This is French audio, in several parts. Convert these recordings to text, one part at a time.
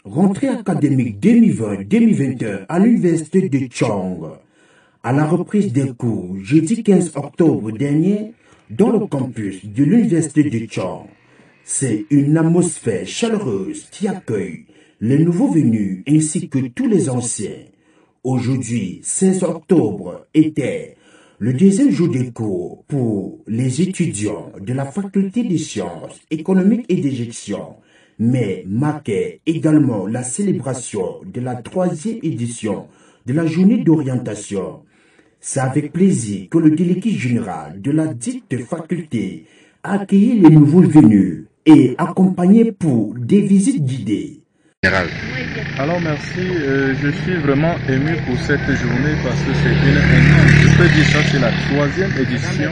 Rentrée académique 2020-2021 à l'université de Chong. À la reprise des cours jeudi 15 octobre dernier dans le campus de l'université de Chong. C'est une atmosphère chaleureuse qui accueille les nouveaux venus ainsi que tous les anciens. Aujourd'hui, 16 octobre, était le deuxième jour des cours pour les étudiants de la faculté des sciences économiques et de gestion, mais marquait également la célébration de la 3e édition de la journée d'orientation. C'est avec plaisir que le délégué général de la dite faculté a accueilli les nouveaux venus et accompagné pour des visites guidées. Alors merci, je suis vraiment ému pour cette journée parce que c'est je peux dire ça, c'est la 3e édition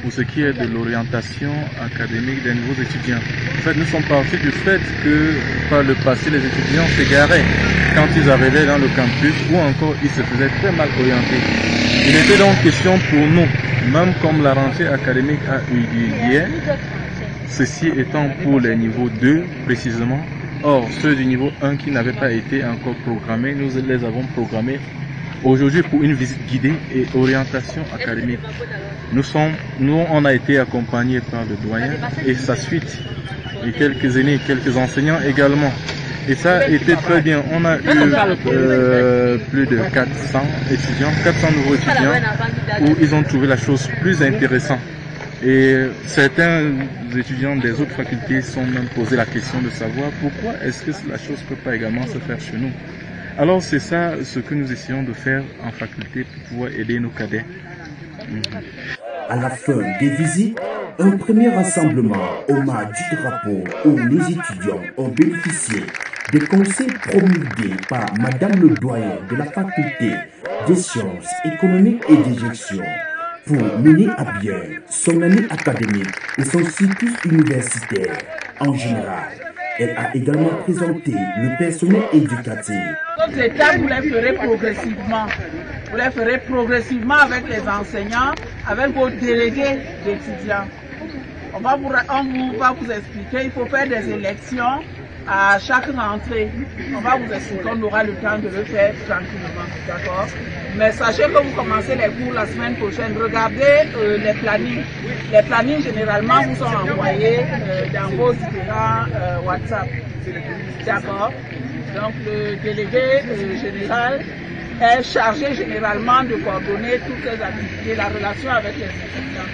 pour ce qui est de l'orientation académique des nouveaux étudiants. En fait, nous sommes partis du fait que par le passé, les étudiants s'égaraient quand ils arrivaient dans le campus ou encore ils se faisaient très mal orienter. Il était donc question pour nous, même comme la rentrée académique a eu lieu hier, ceci étant pour les niveaux 2 précisément. Or, ceux du niveau 1 qui n'avaient pas été encore programmés, nous les avons programmés aujourd'hui pour une visite guidée et orientation académique. Nous, on a été accompagnés par le doyen et sa suite, et quelques aînés, quelques enseignants également. Et ça a été très bien. On a eu plus de 400 étudiants, 400 nouveaux étudiants, où ils ont trouvé la chose plus intéressante. Et certains étudiants des autres facultés sont même posé la question de savoir pourquoi est-ce que la chose ne peut pas également se faire chez nous. Alors c'est ça ce que nous essayons de faire en faculté pour pouvoir aider nos cadets. À la fin des visites, un premier rassemblement au mât du drapeau où les étudiants ont bénéficié des conseils promulgués par Madame le doyen de la faculté des sciences économiques et de gestion pour mener à bien son année académique et son cycle universitaire en général. Elle a également présenté le personnel éducatif. D'autres étapes, vous les ferez progressivement. Vous les ferez progressivement avec les enseignants, avec vos délégués d'étudiants. On va vous expliquer, il faut faire des élections à chaque rentrée. On va vous expliquer, on aura le temps de le faire tranquillement, d'accord? Mais sachez que vous commencez les cours la semaine prochaine. Regardez les plannings. Les plannings, généralement, vous sont envoyés dans vos différents WhatsApp. D'accord? Donc, le délégué général est chargé généralement de coordonner toutes les activités, la relation avec les étudiants.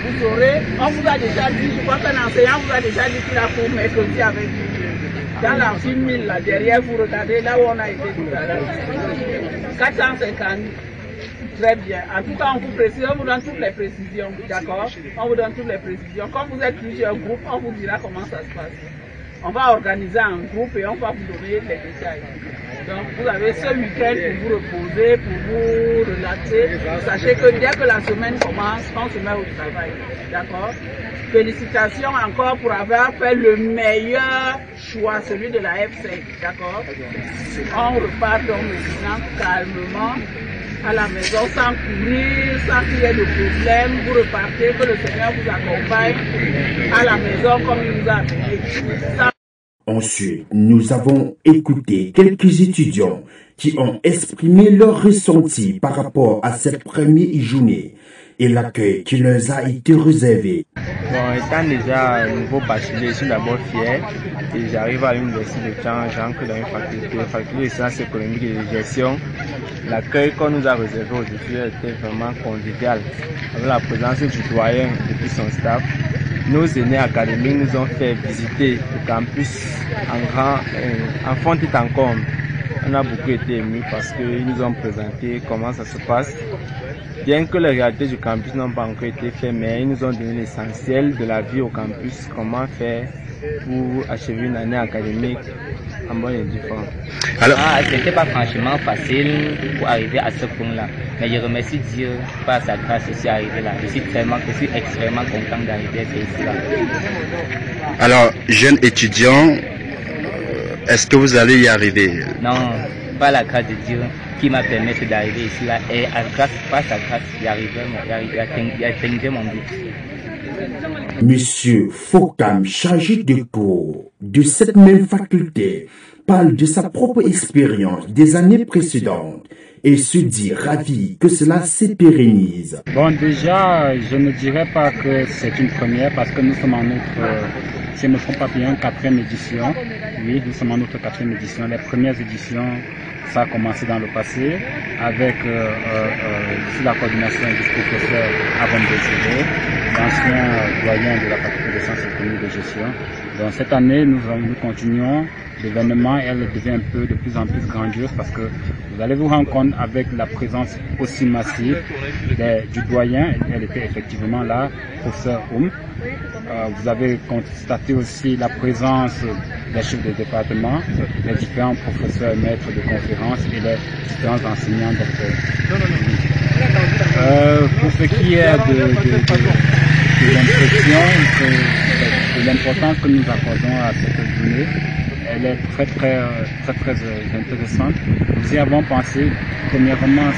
Vous aurez, on vous a déjà dit, je crois qu'un enseignant vous a déjà dit qu'il a cours mercredi avec vous. Dans la 6000 là, derrière, vous regardez là où on a été tout à l'heure. 450. Très bien. En tout cas, on vous précise, on vous donne toutes les précisions. D'accord? On vous donne toutes les précisions. Comme vous êtes plusieurs groupes, on vous dira comment ça se passe. On va organiser un groupe et on va vous donner les détails. Donc, vous avez ce week-end pour vous reposer, pour vous relaxer. Sachez que dès que la semaine commence, on se met au travail. D'accord? Félicitations encore pour avoir fait le meilleur choix, celui de la F5. D'accord? On repart donc maintenant calmement à la maison sans courir, sans qu'il y ait de problème. Vous repartez, que le Seigneur vous accompagne à la maison comme il nous a amené. Ensuite, nous avons écouté quelques étudiants qui ont exprimé leur ressenti par rapport à cette première journée et l'accueil qui leur a été réservé. Bon, étant déjà nouveau bachelier, je suis d'abord fier et j'arrive à l'université de Chang, j'entre dans une faculté de sciences économiques et de gestion. L'accueil qu'on nous a réservé aujourd'hui était vraiment convivial, avec la présence du doyen et puis son staff. Nos aînés académiques nous ont fait visiter le campus en fond et en comble. On a beaucoup été émus parce qu'ils nous ont présenté comment ça se passe. Bien que les réalités du campus n'ont pas encore été faites, mais ils nous ont donné l'essentiel de la vie au campus, comment faire pour achever une année académique en bonne et due forme. Alors, c'était pas franchement facile pour arriver à ce point-là. Mais je remercie Dieu par sa grâce, je suis arrivé là. Je suis extrêmement content d'arriver ici là. Alors, jeunes étudiants, est-ce que vous allez y arriver? Non, par la grâce de Dieu qui m'a permis d'arriver ici là. Et par sa grâce, j'y atteindrai mon but. Monsieur Fokam, chargé de cours de cette même faculté, parle de sa propre expérience des années précédentes et se dit ravi que cela se pérennise. Bon, déjà, je ne dirais pas que c'est une première parce que nous sommes en notre, si je ne me trompe pas bien, 4e édition. Oui, nous sommes en notre 4e édition. Les premières éditions, ça a commencé dans le passé avec sous la coordination du professeur Avon Désiré, l'ancien doyen de la faculté des sciences économiques de gestion. Donc cette année, nous continuons l'événement et elle devient un peu de plus en plus grandiose parce que vous allez vous rendre compte avec la présence aussi massive du doyen, elle était effectivement là, professeur Oum. Vous avez constaté aussi la présence des chefs de département, les différents professeurs maîtres de conférences et les différents enseignants docteurs. Pour ce qui est de l'impression, de l'importance que nous accordons à cette journée, elle est très intéressante. Nous y avons pensé premièrement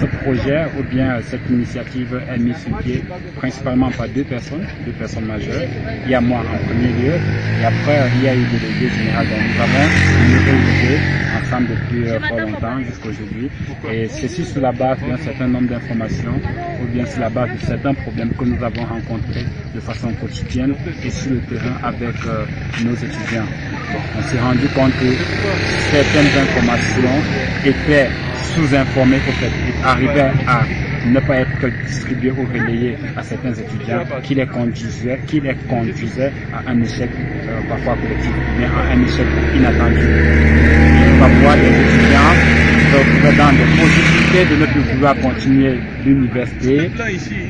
ce projet ou bien cette initiative est mise sur pied principalement par deux personnes majeures. Il y a moi en premier lieu et après il y a eu le délégué général. Donc nous avons évolué ensemble depuis fort longtemps jusqu'à aujourd'hui et ceci sur la base d'un certain nombre d'informations ou bien sur la base de certains problèmes que nous avons rencontrés de façon quotidienne et sur le terrain avec nos étudiants. On s'est rendu compte que certaines informations étaient sous-informés au fait, arrivaient à ne pas être distribués ou relayés à certains étudiants qui les conduisaient à un échec parfois collectif, mais à un échec inattendu. Et parfois les étudiants se retrouvaient dans des possibilités de ne plus vouloir continuer l'université.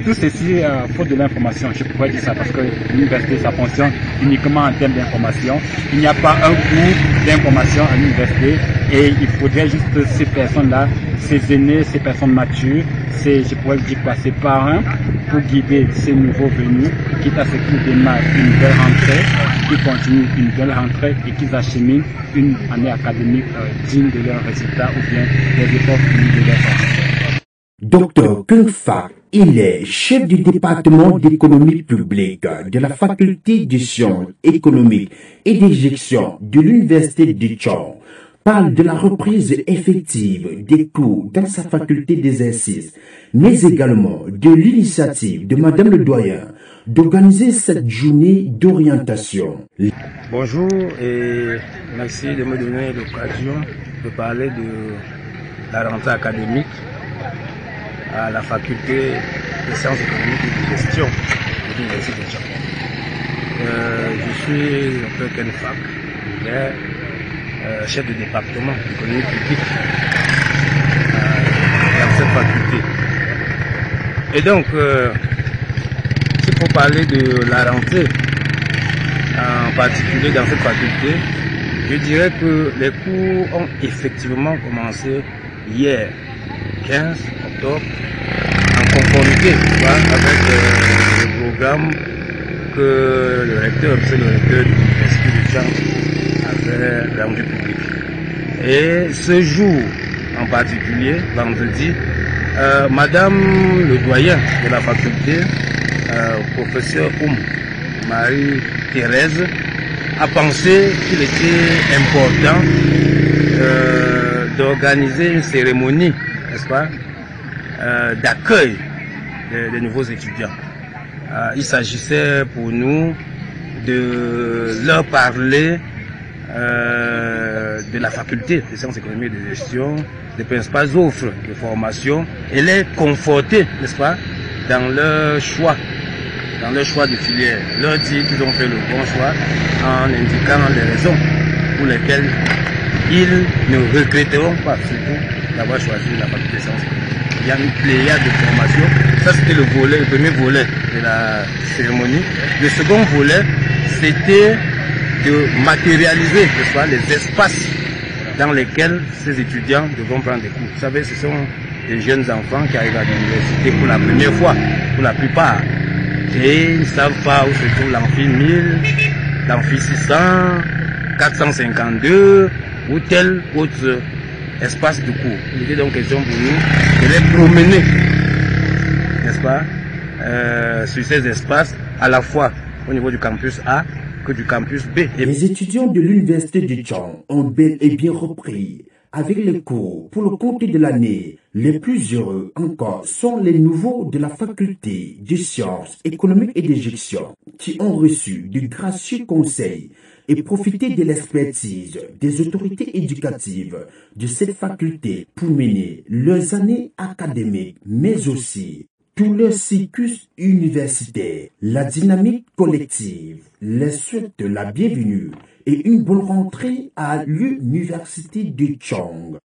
Tout ceci faute de l'information, je pourrais dire ça parce que l'université ça fonctionne uniquement en termes d'information. Il n'y a pas un cours d'information à l'université et il faudrait juste ces personnes-là, ces aînés, ces personnes matures, je pourrais dire quoi, ces parrains pour guider ces nouveaux venus, quitte à ce qu'ils démarrent une belle rentrée, qu'ils continuent une belle rentrée et qu'ils acheminent une année académique digne de leurs résultats ou bien des efforts finis de leurs enfants. Dr Kung Fak, il est chef du département d'économie publique de la faculté de sciences économiques et de gestion de l'université de Tchong, parle de la reprise effective des cours dans sa faculté d'exercice, mais également de l'initiative de Madame le Doyen d'organiser cette journée d'orientation. Bonjour et merci de me donner l'occasion de parler de la rentrée académique à la faculté des sciences économiques et de gestion de l'université de Tchong. Je suis Dr Ken Fak, chef de département d'économie publique dans cette faculté. Et donc, s'il faut parler de la rentrée, en particulier dans cette faculté, je dirais que les cours ont effectivement commencé hier, 15 octobre, en conformité avec le programme que le recteur de l'université de Tchong avait rendu public. Et ce jour en particulier, vendredi, Madame le doyen de la faculté, professeur Oum Marie-Thérèse, a pensé qu'il était important d'organiser une cérémonie, n'est-ce pas, d'accueil des nouveaux étudiants. Il s'agissait pour nous de leur parler de la faculté des sciences économiques et de gestion, des principales offres de formation et les conforter, n'est-ce pas, dans leur choix de filière. Leur dire qu'ils ont fait le bon choix en indiquant les raisons pour lesquelles ils ne regretteront pas surtout d'avoir choisi la faculté des sciences économiques. Il y a une pléiade de formation. Ça c'était le premier volet de la cérémonie. Le second volet, c'était de matérialiser, n'est-ce pas, les espaces dans lesquels ces étudiants devront prendre des cours. Vous savez, ce sont des jeunes enfants qui arrivent à l'université pour la première fois, pour la plupart. Et ils ne savent pas où se trouve l'amphi 1000, l'amphi 600, 452 ou tel autre espace de cours. Il était donc question pour nous de les promener, n'est-ce pas, sur ces espaces, à la fois au niveau du campus A que du campus B. Les étudiants de l'université de Tchang ont bel et bien repris avec les cours pour le compte de l'année. Les plus heureux encore sont les nouveaux de la faculté de sciences économiques et de gestion qui ont reçu de gracieux conseils et profité de l'expertise des autorités éducatives de cette faculté pour mener leurs années académiques, mais aussi tout leur cyclus universitaire. La dynamique collective les souhaite la bienvenue et une bonne rentrée à l'université de Tchang.